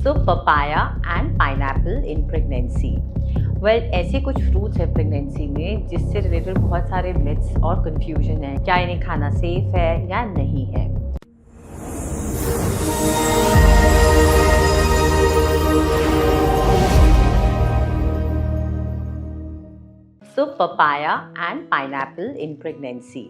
So papaya and pineapple in pregnancy. Well, ऐसे कुछ fruits हैं प्रेगनेंसी में जिससे रिलेटेड बहुत सारे मिथ्स और कंफ्यूजन है। क्या इन्हें खाना सेफ है या नहीं है। So papaya and pineapple in pregnancy.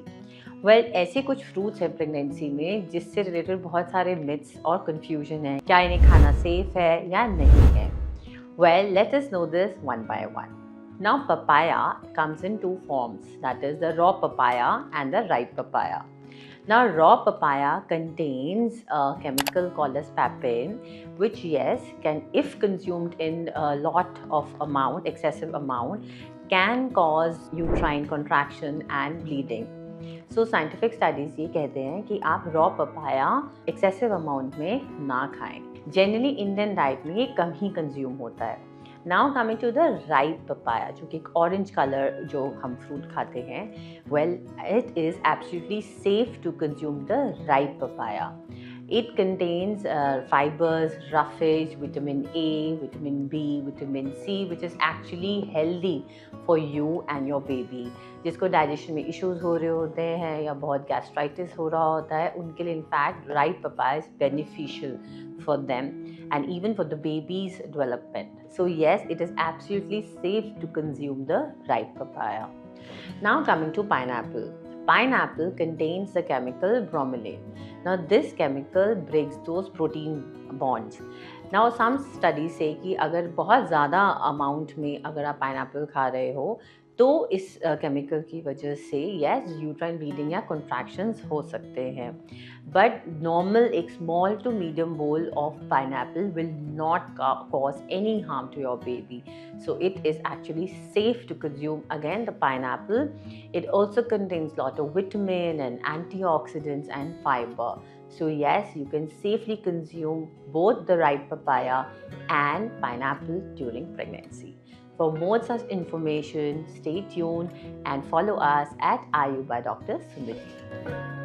Well, ऐसे कुछ फ्रूट्स हैं प्रेगनेंसी में जिससे रिलेटेड बहुत सारे मिथ्स और कंफ्यूजन है। क्या इन्हें खाना सेफ है या नहीं है। Well, let us know this one by one. Now, papaya comes in two forms, that is the raw papaya and the ripe papaya. Now, raw papaya contains a chemical called as papain, which yes, can, if consumed in a lot of amount, excessive amount, can cause uterine contraction and bleeding. So scientific studies ये कहते हैं कि आप raw papaya excessive amount में ना खाएं। Generally Indian diet में ये कम ही कंज्यूम होता है। Now coming to the ripe papaya, जो कि एक ऑरेंज कलर जो हम फ्रूट खाते हैं, well it is absolutely safe to consume the ripe papaya. It contains fibers, roughage, vitamin A, vitamin B, vitamin C, which is actually healthy for you and your baby. जिसको digestion में issues हो रहे होते हैं या बहुत gastritis हो रहा होता है, उनके लिए in fact ripe papaya is beneficial for them and even for the baby's development. So yes, it is absolutely safe to consume the ripe papaya. Now coming to pineapple. Pineapple contains the chemical bromelain. Now this chemical breaks those protein bonds. Now some studies say कि अगर बहुत ज़्यादा amount में अगर आप pineapple खा रहे हो तो इस केमिकल की वजह से यस यूट्राइन ब्लीडिंग या कॉन्ट्रैक्शंस हो सकते हैं, बट नॉर्मल एक small to medium bowl of pineapple will not cause any harm to your baby. So it is actually safe to consume again the pineapple. It also contains lot of vitamin and antioxidants and fiber. So yes, you can safely consume both the ripe papaya and pineapple during pregnancy. For more such information, stay tuned and follow us at IU by Dr. Sumiti.